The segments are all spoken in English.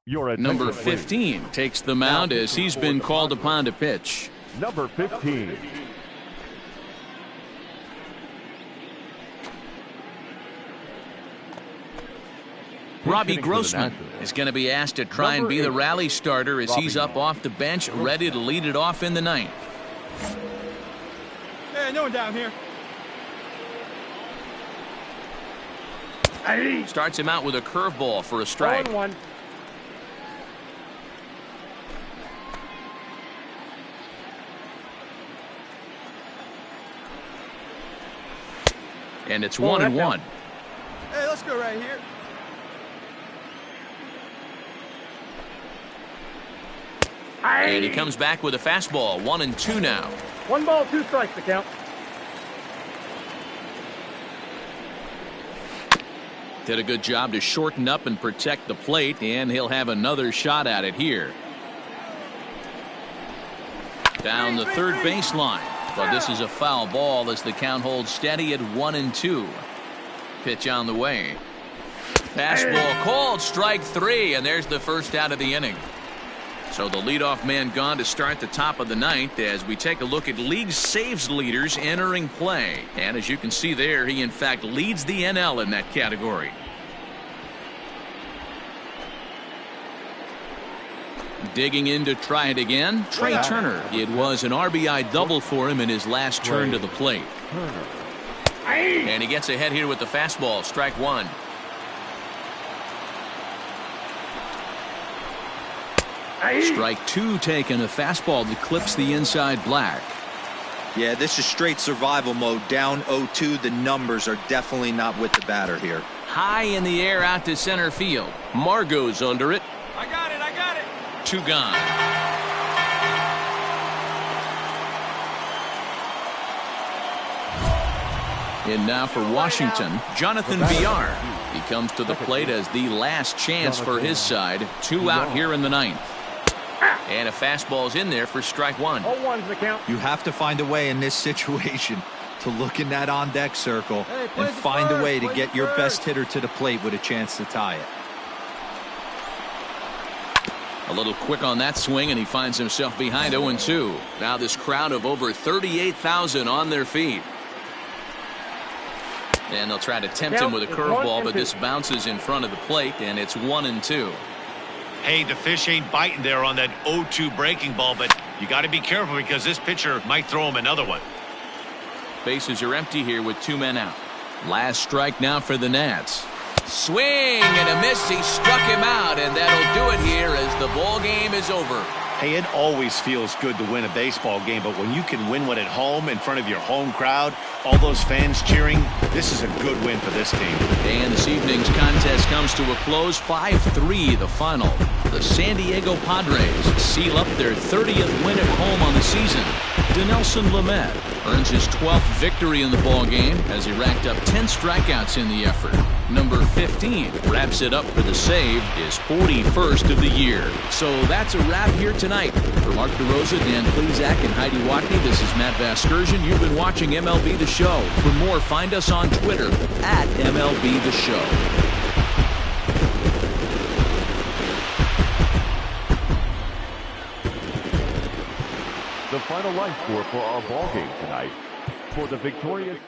Number 15 takes the mound as he's been called upon to pitch. Number 15. Robbie Grossman is going to be asked to try and be the rally starter as he's up off the bench, ready to lead it off in the ninth. Hey, no one down here. Starts him out with a curveball for a strike. 0-1. And it's 1-1. Hey, let's go right here. And he comes back with a fastball. 1-2 now. 1 ball, 2 strikes to count. Did a good job to shorten up and protect the plate, and he'll have another shot at it here. Down the third baseline. But this is a foul ball as the count holds steady at 1-2. Pitch on the way. Fastball called, strike 3, and there's the first out of the inning. So the leadoff man gone to start the top of the ninth as we take a look at league saves leaders entering play. And as you can see there, he in fact leads the NL in that category. Digging in to try it again, Trey Turner. It was an RBI double for him in his last turn to the plate. And he gets ahead here with the fastball, strike 1. Strike 2 taken, a fastball that clips the inside black. Yeah, this is straight survival mode. Down 0-2. The numbers are definitely not with the batter here. High in the air out to center field. Margot's under it. I got it. 2 gone. And now for Washington, Jonathan Villar. He comes to the plate as the last chance for his side. 2 out here in the ninth. And a fastball's in there for strike 1. 0-1's the count. You have to find a way in this situation to look in that on-deck circle and find a way to get your best hitter to the plate with a chance to tie it. A little quick on that swing, and he finds himself behind 0-2. Now this crowd of over 38,000 on their feet. And they'll try to tempt him with a curveball, but this bounces in front of the plate, and it's 1-2. Hey, the fish ain't biting there on that 0-2 breaking ball, but you got to be careful because this pitcher might throw him another one. Bases are empty here with 2 men out. Last strike now for the Nats. Swing and a miss. He struck him out, and that'll do it here as the ball game is over. Hey, it always feels good to win a baseball game, but when you can win one at home in front of your home crowd, all those fans cheering, this is a good win for this team. And this evening's contest comes to a close, 5-3 the final. The San Diego Padres seal up their 30th win at home on the season. Dinelson Lamet earns his 12th victory in the ball game as he racked up 10 strikeouts in the effort. Number 15 wraps it up for the save, his 41st of the year. So that's a wrap here tonight. For Mark DeRosa, Dan Plezak, and Heidi Watney, this is Matt Vasgersian. You've been watching MLB The Show. For more, find us on Twitter at MLB The Show. The final line score for our ball game tonight. For the victorious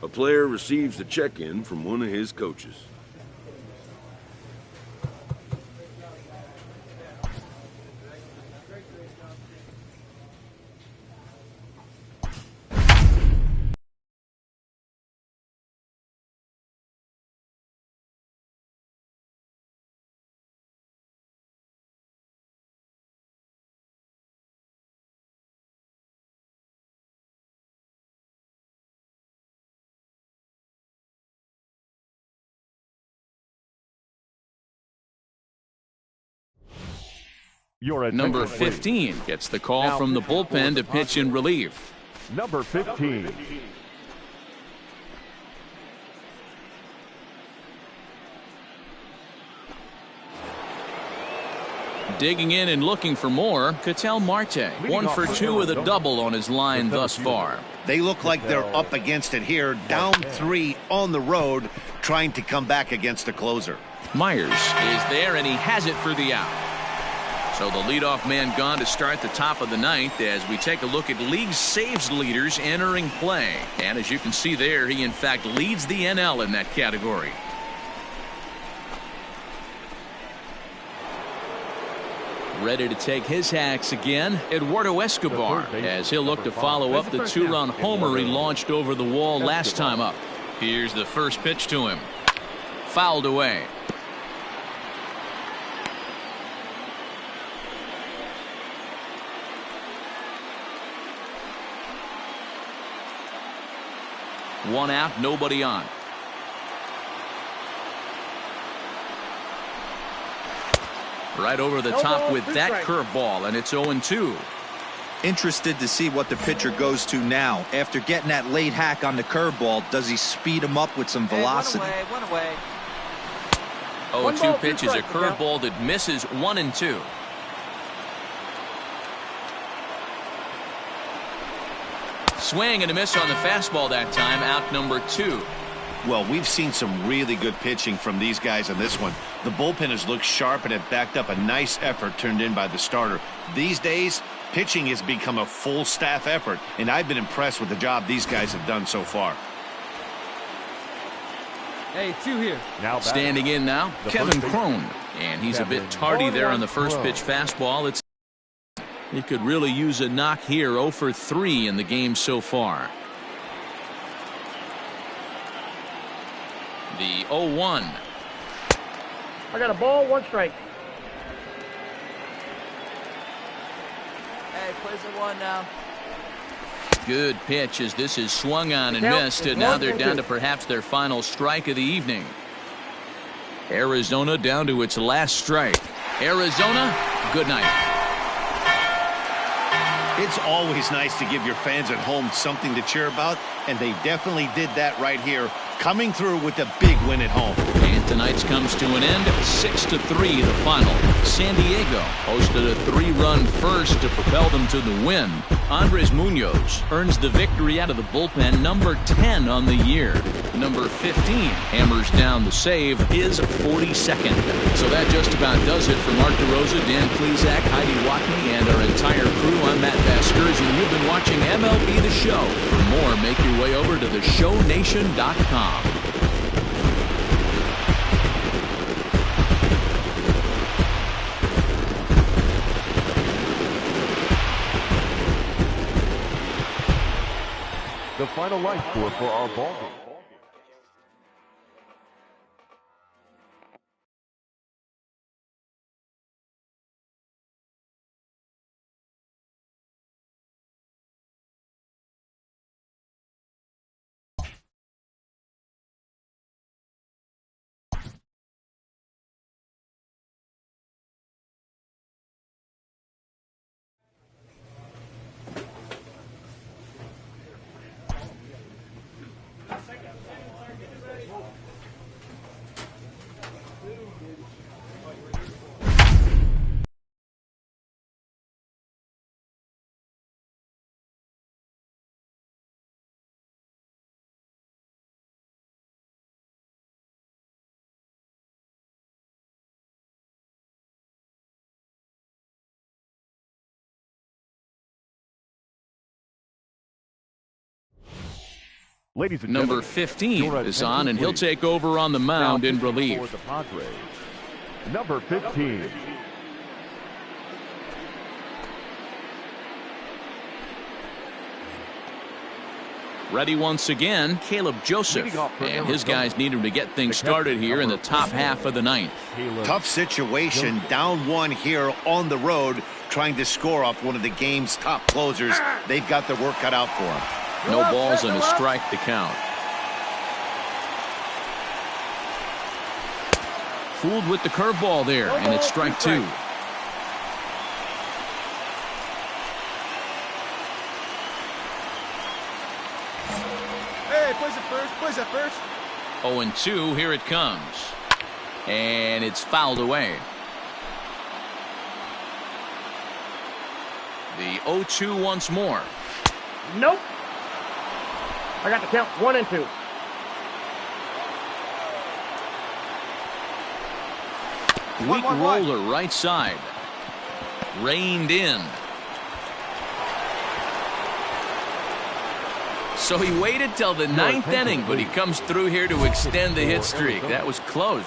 A player receives a check-in from one of his coaches. Number 15 gets the call from the bullpen to pitch in relief. Number 15. Digging in and looking for more, Ketel Marte. 1 for 2 with a double on his line thus far. They look like they're up against it here, down 3 on the road, trying to come back against a closer. Myers is there, and he has it for the out. So the leadoff man gone to start the top of the ninth as we take a look at league saves leaders entering play. And as you can see there, he in fact leads the NL in that category. Ready to take his hacks again, Eduardo Escobar, as he'll look to follow up the 2-run homer he launched over the wall last time up. Here's the first pitch to him. Fouled away. One out, nobody on. Right over the top with that curveball, and it's 0-2. Interested to see what the pitcher goes to now. After getting that late hack on the curveball, does he speed him up with some velocity? Hey, one away. 0-2 pitch is a curveball that misses 1-2. Swing and a miss on the fastball that time, out number 2. Well, we've seen some really good pitching from these guys in this one. The bullpen has looked sharp and have backed up a nice effort turned in by the starter. These days, pitching has become a full staff effort, and I've been impressed with the job these guys have done so far. Hey, 2 here. Now Standing in now, Kevin Crone. And he's a bit tardy there on the first pitch fastball. He could really use a knock here. 0 for 3 in the game so far. The 0-1. I got a ball, 1 strike. Hey, plays at 1 now. Good pitch as this is swung on and missed, and now they're down to perhaps their final strike of the evening. Arizona down to its last strike. Arizona, good night. It's always nice to give your fans at home something to cheer about, and they definitely did that right here, coming through with a big win at home. And tonight's comes to an end, 6-3 the final. San Diego posted a 3-run first to propel them to the win. Andres Munoz earns the victory out of the bullpen, number 10 on the year. Number 15 hammers down the save, his 42nd. So that just about does it for Mark DeRosa, Dan Plesac, Heidi Watney, and our entire crew. I'm Matt Vasquez, and you've been watching MLB The Show. For more, make your way over to theshownation.com. The final life score for our ball game. Ladies and Number gentlemen, 15 your is on, and attention, he'll please. take over on the mound in Now pitching relief. for the Padres, number 15. Ready once again, Caleb Joseph. And his guys need him to get things started here in the top half of the ninth. Tough situation, down one here on the road, trying to score off one of the game's top closers. They've got their work cut out for them. No balls and a strike to count. Fooled with the curveball there, and it's strike two. Hey, place it first, place it first. 0-2, here it comes. And it's fouled away. The 0-2 once more. Nope. I got the count 1 and 2. Weak roller right side. Reined in. So he waited till the ninth inning, but he comes through here to extend the hit streak. That was close.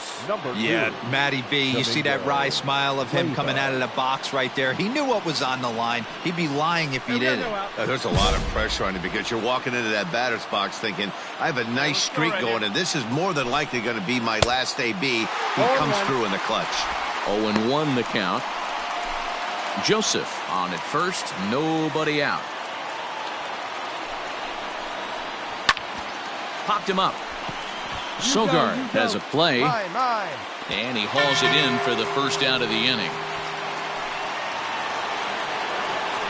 Yeah, Matty B, you see that wry smile of him coming out of the box right there. He knew what was on the line. He'd be lying if he didn't. There's a lot of pressure on you because you're walking into that batter's box thinking, I have a nice streak going, and this is more than likely going to be my last AB. He comes through in the clutch. 0-1 the count. Joseph on at first, nobody out. Popped him up. Sogard has a play. And he hauls it in for the first out of the inning.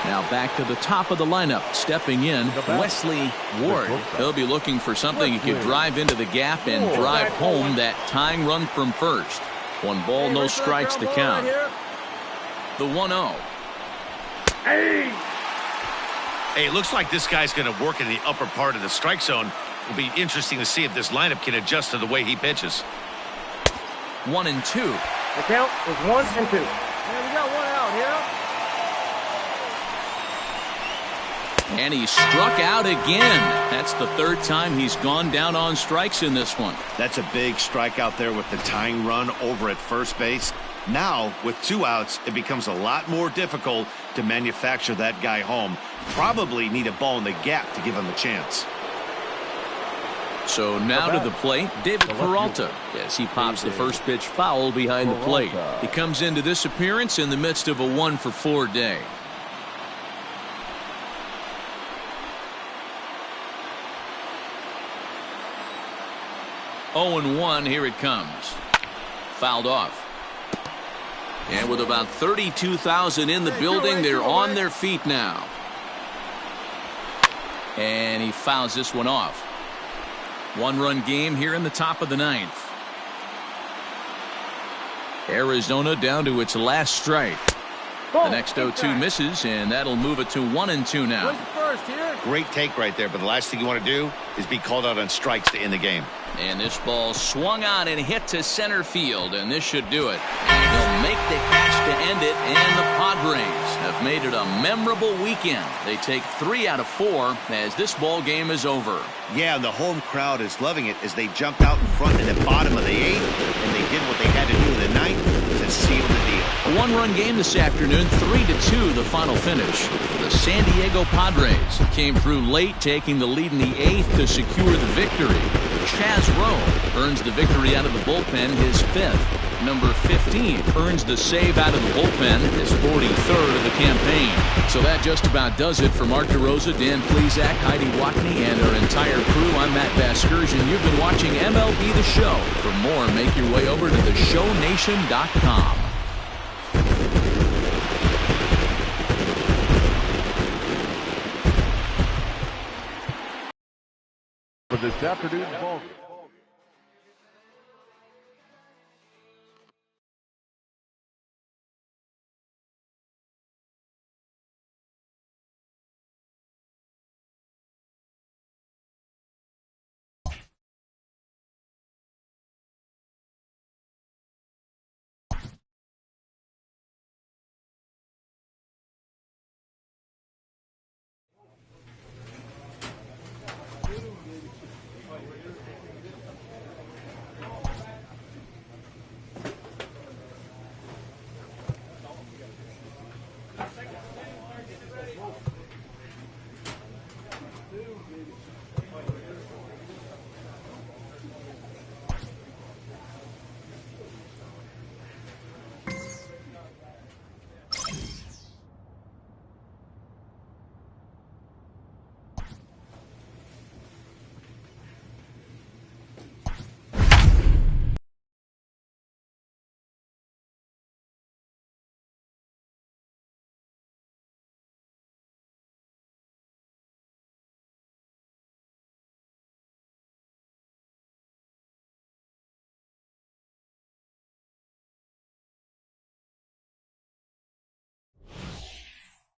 Now back to the top of the lineup. Stepping in, Wesley Ward. He'll be looking for something he could drive into the gap and drive home that tying run from first. 1 ball, no strikes to count. The 1-0. Hey, it looks like this guy's going to work in the upper part of the strike zone. It'll be interesting to see if this lineup can adjust to the way he pitches. 1-2. The count is 1 and 2. Yeah, we got 1 out here. And he struck out again. That's the third time he's gone down on strikes in this one. That's a big strikeout there with the tying run over at first base. Now, with 2 outs, it becomes a lot more difficult to manufacture that guy home. Probably need a ball in the gap to give him a chance. So now to the plate, David Peralta, as he pops the first pitch foul behind the plate. He comes into this appearance in the midst of a 1-for-4 day. (0-1), here it comes. Fouled off. And with about 32,000 in the building, they're on their feet now. And he fouls this one off. 1-run game here in the top of the ninth. Arizona down to its last strike. The next 0-2 misses, and that'll move it to 1-2 now. Great take right there, but the last thing you want to do is be called out on strikes to end the game. And this ball swung on and hit to center field, and this should do it. And he'll make the catch to end it, and the Padres have made it a memorable weekend. They take 3 out of 4 as this ball game is over. Yeah, and the home crowd is loving it as they jumped out in front in the bottom of the 8th, and they did what they had to do in the 9th to seal the deal. A 1-run game this afternoon, 3-2 the final finish. The San Diego Padres came through late, taking the lead in the 8th to secure the victory. Chaz Rowe earns the victory out of the bullpen, his 5th. Number 15 earns the save out of the bullpen, his 43rd of the campaign. So that just about does it for Mark DeRosa, Dan Plesac, Heidi Watney, and our entire crew. I'm Matt Vasgersian. You've been watching MLB The Show. For more, make your way over to theshownation.com. For this afternoon's ball game.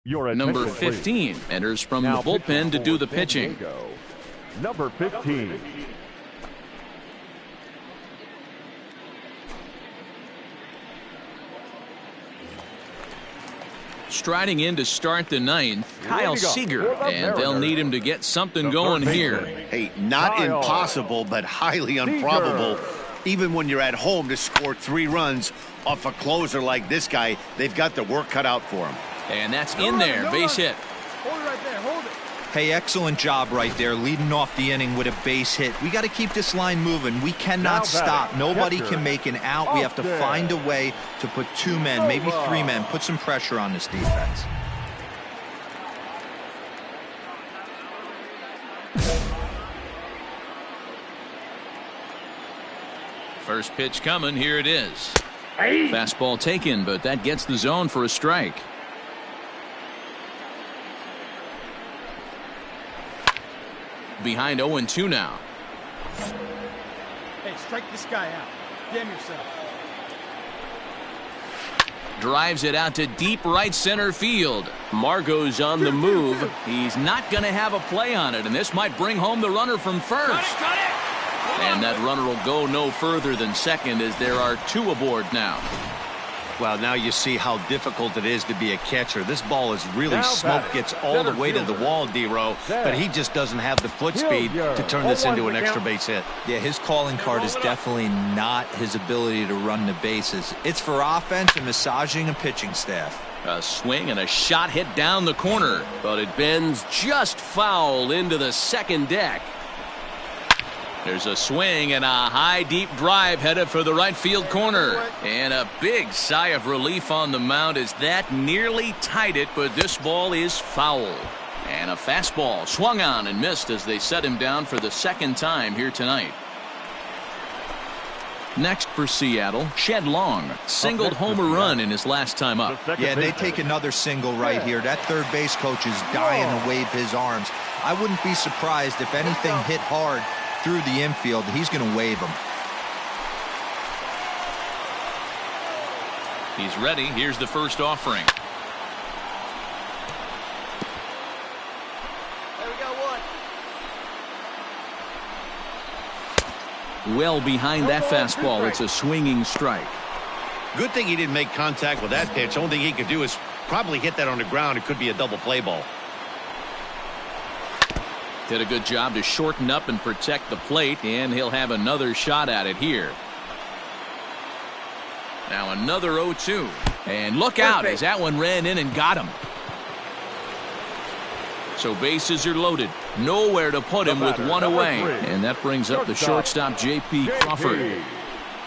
Your Number attention, 15 please. enters from Now the bullpen to pitching do for the San pitching. Diego, number 15. Striding in to start the ninth, Kyle Seager, and they'll need him to get something going here. Hey, not Kyle impossible, but highly improbable. Even when you're at home to score 3 runs off a closer like this guy, they've got the work cut out for him. And that's in there, base hit. Hold it right there. Hold it. Hey, excellent job right there, leading off the inning with a base hit. We got to keep this line moving. We cannot stop. Nobody can make an out. We have to find a way to put 2 men, maybe 3 men, put some pressure on this defense. First pitch coming, here it is. Fastball taken, but that gets the zone for a strike. Behind 0-2 now. Hey, strike this guy out. Damn yourself. Drives it out to deep right center field. Margot's on the move. He's not going to have a play on it, and this might bring home the runner from first. And that runner will go no further than second as there are 2 aboard now. Well, now you see how difficult it is to be a catcher. This ball is really smoke gets all the way to the wall, D-Row, but he just doesn't have the foot speed to turn this into an extra base hit. Yeah, his calling card is definitely not his ability to run the bases. It's for offense and massaging a pitching staff. A swing and a shot hit down the corner, but it bends just foul into the second deck. There's a swing and a high deep drive headed for the right field corner. And a big sigh of relief on the mound as that nearly tied it, but this ball is foul. And a fastball swung on and missed as they set him down for the second time here tonight. Next for Seattle, Shed Long singled home a run in his last time up. Yeah, they take another single right here. That third base coach is dying to wave his arms. I wouldn't be surprised if anything hit hard through the infield. He's going to wave him. He's ready. Here's the first offering. There we go, one. Well behind that fastball. It's a swinging strike. Good thing he didn't make contact with that pitch. Only thing he could do is probably hit that on the ground. It could be a double play ball. Did a good job to shorten up and protect the plate, and he'll have another shot at it here. Now another 0-2. And look out as that one ran in and got him. So bases are loaded. Nowhere to put him with 1 away. And that brings up the shortstop, J.P. Crawford.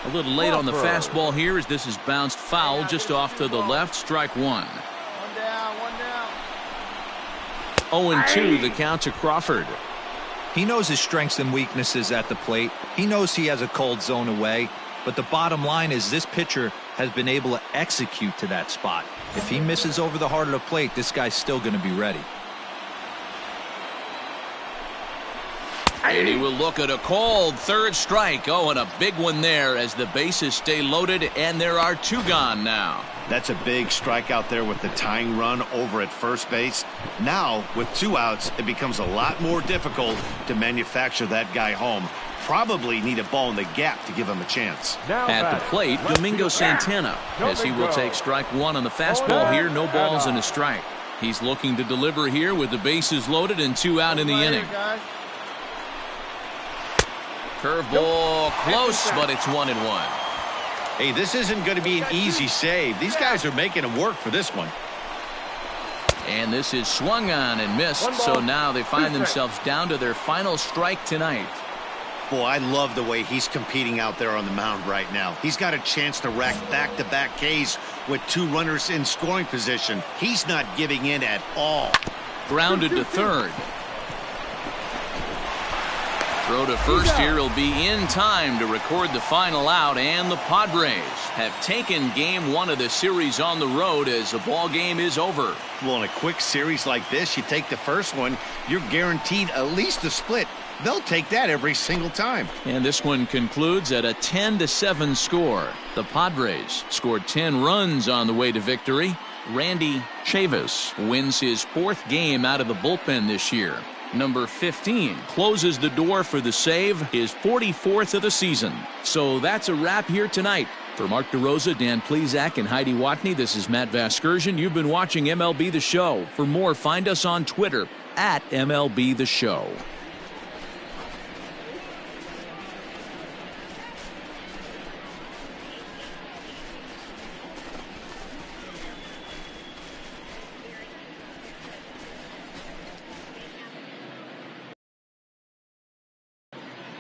A little late on the fastball here as this is bounced foul just off to the left. Strike 1. 1 down, 1 down. 0-2 the count to Crawford. He knows his strengths and weaknesses at the plate. He knows he has a cold zone away. But the bottom line is this pitcher has been able to execute to that spot. If he misses over the heart of the plate, this guy's still going to be ready. And he will look at a called third strike. Oh, and a big one there as the bases stay loaded, and there are 2 gone now. That's a big strike out there with the tying run over at first base. Now, with 2 outs, it becomes a lot more difficult to manufacture that guy home. Probably need a ball in the gap to give him a chance. At the plate, Domingo Santana, as he will take strike 1 on the fastball here. No balls and a strike. He's looking to deliver here with the bases loaded and 2 out in the inning. Curveball close, but it's 1-1. Hey, this isn't going to be an easy save. These guys are making him work for this one. And this is swung on and missed, so now they find themselves down to their final strike tonight. Boy, I love the way he's competing out there on the mound right now. He's got a chance to rack back-to-back Ks with 2 runners in scoring position. He's not giving in at all. Grounded to third. Throw to first here will be in time to record the final out, and the Padres have taken game 1 of the series on the road as the ball game is over. Well, in a quick series like this, you take the first one, you're guaranteed at least a split. They'll take that every single time. And this one concludes at a 10-7 score. The Padres scored 10 runs on the way to victory, Randy Chavis wins his 4th game out of the bullpen this year. Number 15 closes the door for the save, his 44th of the season. So that's a wrap here tonight. For Mark DeRosa, Dan Plesac, and Heidi Watney, this is Matt Vasgersian. You've been watching MLB The Show. For more, find us on Twitter at MLB The Show.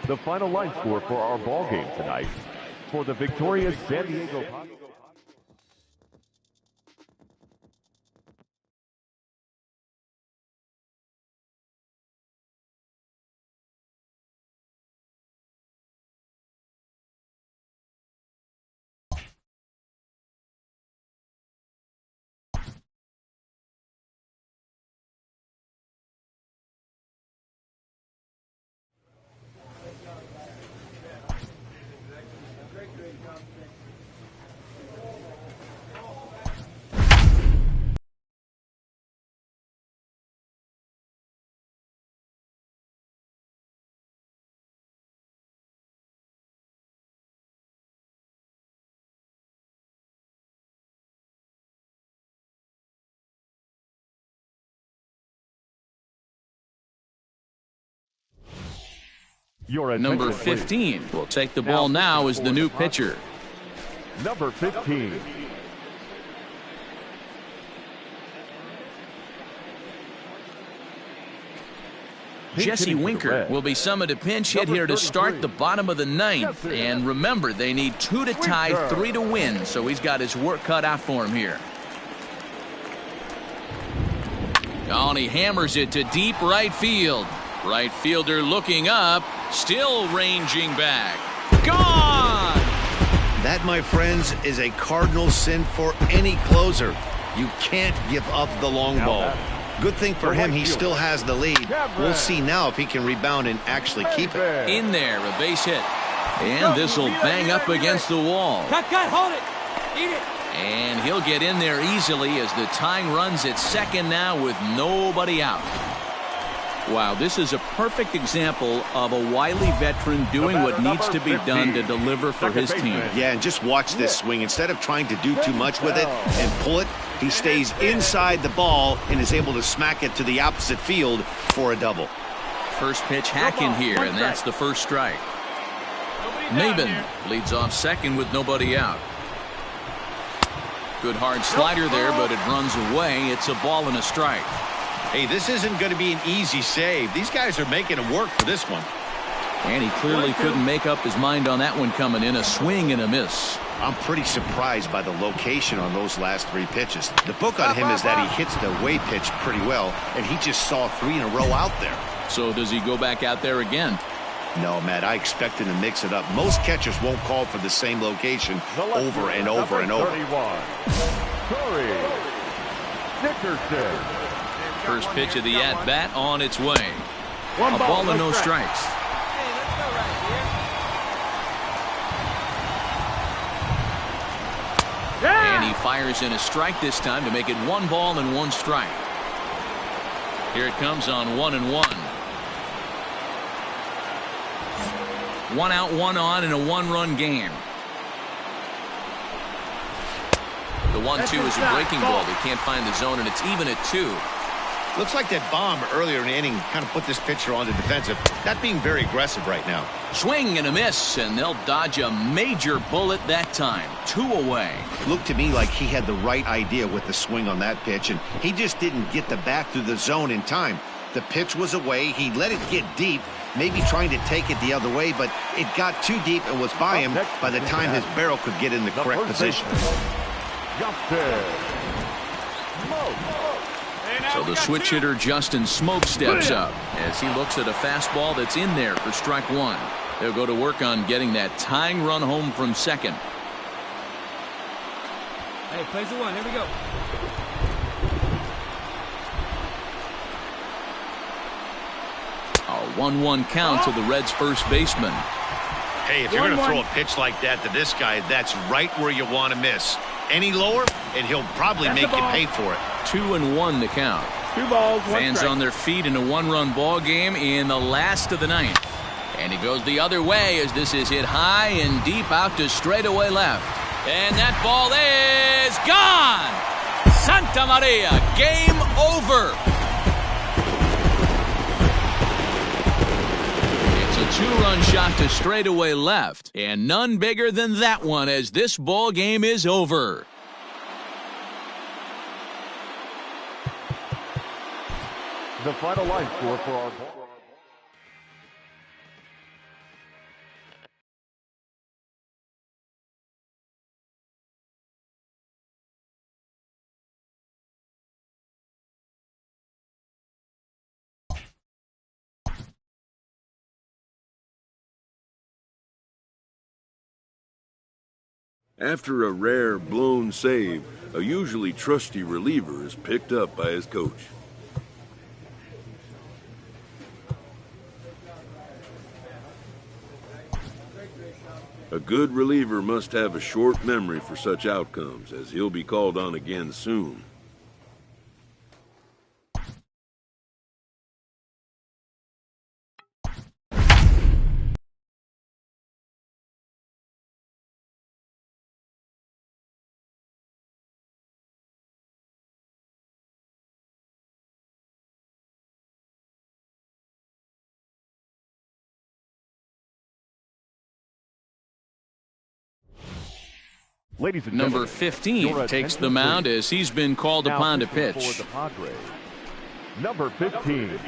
The final line score for our ball game tonight. For the victorious San Diego Padres. Number 15 will take the ball now as the new pitcher. Number 15. Jesse Winker will be summoned to pinch hit here to start the bottom of the 9th. And remember, they need 2 to tie, 3 to win, so he's got his work cut out for him here. Oh, and he hammers it to deep right field. Right fielder looking up, still ranging back. Gone! That, my friends, is a cardinal sin for any closer. You can't give up the long ball. Good thing for him, he still has the lead. We'll see now if he can rebound and actually keep it. In there, a base hit. And this will bang up against the wall. Cut, hold it. Eat it. And he'll get in there easily as the tying runs at second now with nobody out. Wow, this is a perfect example of a wily veteran doing what needs to be done to deliver for his team. Yeah, and just watch this swing. Instead of trying to do too much with it and pull it, he stays inside the ball and is able to smack it to the opposite field for a double. First pitch hacking here, and that's the first strike. Maben leads off second with nobody out. Good hard slider there, but it runs away. It's a ball and a strike. Hey, this isn't going to be an easy save. These guys are making him work for this one. And he clearly couldn't make up his mind on that one coming in. A swing and a miss. I'm pretty surprised by the location on those last 3 pitches. The book on him is that he hits the away pitch pretty well, and he just saw 3 in a row out there. So does he go back out there again? No, Matt, I expect him to mix it up. Most catchers won't call for the same location over and over and over. First pitch of the at-bat on its way. A ball and no strikes. And he fires in a strike this time to make it 1 ball and 1 strike. Here it comes on 1-1. 1 out, 1 on in a 1-run game. The 1-2 is a breaking ball. They can't find the zone, and it's even at 2. Looks like that bomb earlier in the inning kind of put this pitcher on the defensive. Not being very aggressive right now. Swing and a miss, and they'll dodge a major bullet that time. 2 away. Looked to me like he had the right idea with the swing on that pitch, and he just didn't get the bat through the zone in time. The pitch was away. He let it get deep, maybe trying to take it the other way, but it got too deep and was by him by the time his barrel could get in the correct position. So the switch hitter Justin Smoke steps up as he looks at a fastball that's in there for strike 1. They'll go to work on getting that tying run home from second. Hey, plays the 1. Here we go. A 1-1 count to the Reds' first baseman. Hey, if you're going to throw a pitch like that to this guy, that's right where you want to miss. Any lower, and he'll probably make you pay for it. 2-1 the count. 2 balls, 1 Fans strike. on their feet in a 1-run ball game in the last of the ninth. And he goes the other way as this is hit high and deep out to straightaway left. And that ball is gone! Santa Maria, game over! It's a 2-run shot to straightaway left, and none bigger than that one as this ball game is over. The final line score for our ball. After a rare blown save, a usually trusty reliever is picked up by his coach. A good reliever must have a short memory for such outcomes, as he'll be called on again soon. Ladies and Number gentlemen, 15 your takes the attention, mound please. as he's been called Now upon to pitching pitch. for the Padres, number 15.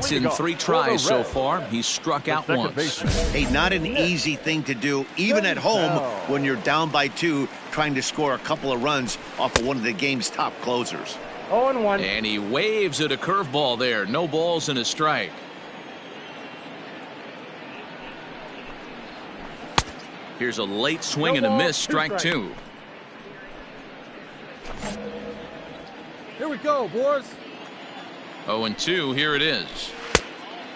It's in 3 tries so far. He's struck out Second once. baseman, Hey, not an easy thing to do, even at home when you're down by 2, trying to score a couple of runs off of one of the game's top closers. 0-1. And he waves at a curveball there. No balls and a strike. Here's a late swing and a miss. Strike 2. Here we go, boys. 0-2. Here it is.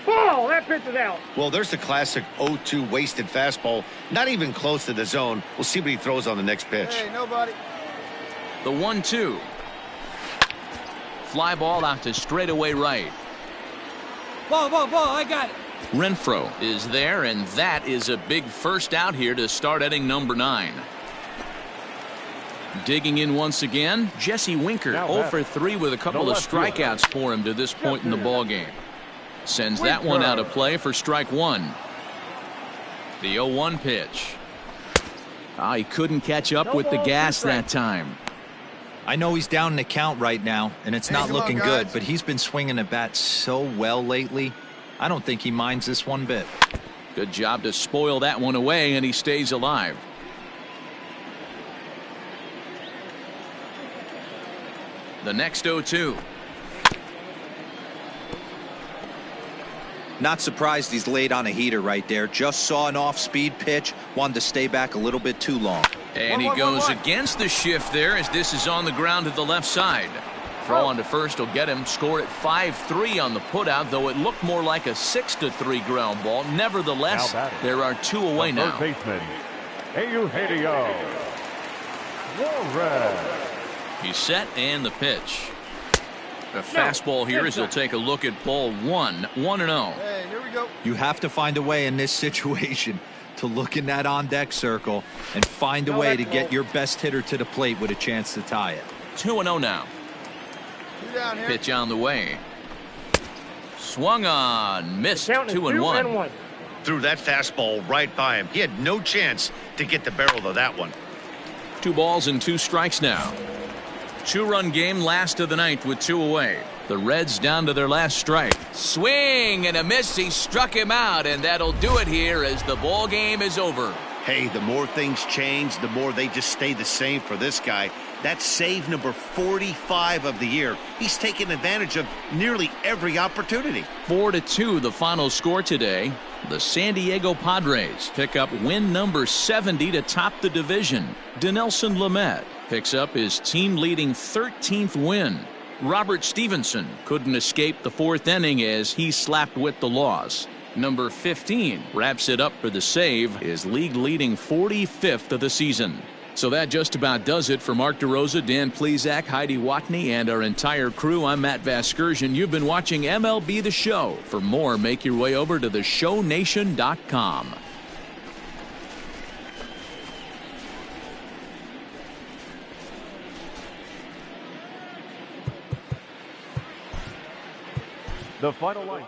Ball! That pitch is out. Well, there's the classic 0-2 wasted fastball, not even close to the zone. We'll see what he throws on the next pitch. Hey, nobody. The 1-2. Fly ball out to straightaway right. Ball, I got it. Renfroe is there, and that is a big first out here to start inning number 9. Digging in once again, Jesse Winker, Now 0 back. for 3 with a couple The of left fielder. strikeouts for him to this point in the ball game. Sends that one out of play for strike 1. The 0-1 pitch. He couldn't catch up with the gas that time. I know he's down in the count right now, and it's not come on, looking guys. good, but he's been swinging the bat so well lately. I don't think he minds this one bit. Good job to spoil that one away, and he stays alive. The next 0-2. Not surprised he's laid on a heater right there. Just saw an off-speed pitch, wanted to stay back a little bit too long. And he goes against the shift there as this is on the ground to the left side. Throw on to first will get him. Score at 5-3 on the putout, though it looked more like a 6-3 ground ball. Nevertheless, Now batting. there are 2 away The now. third baseman, Eugenio Suarez. He's set and the pitch. The fastball here as he'll take a look at ball 1. 1-0. Hey, here we go. You have to find a way in this situation to look in that on-deck circle and find a way to get your best hitter to the plate with a chance to tie it. 2-0 now. You down here. Pitch on the way. Swung on. Missed. Count is 2-1. 2-1. Threw that fastball right by him. He had no chance to get the barrel of that one. 2 balls and 2 strikes now. 2-run game, last of the ninth with 2 away. The Reds down to their last strike. Swing and a miss. He struck him out, and that'll do it here as the ball game is over. Hey, the more things change, the more they just stay the same for this guy. That's save number 45 of the year. He's taken advantage of nearly every opportunity. 4-2 the final score today. The San Diego Padres pick up win number 70 to top the division. Dinelson Lamet picks up his team-leading 13th win. Robert Stevenson couldn't escape the fourth inning as he slapped with the loss. Number 15 wraps it up for the save, his league-leading 45th of the season. So that just about does it for Mark DeRosa, Dan Plesac, Heidi Watney, and our entire crew. I'm Matt Vasgersian. You've been watching MLB The Show. For more, make your way over to theshownation.com. The final line.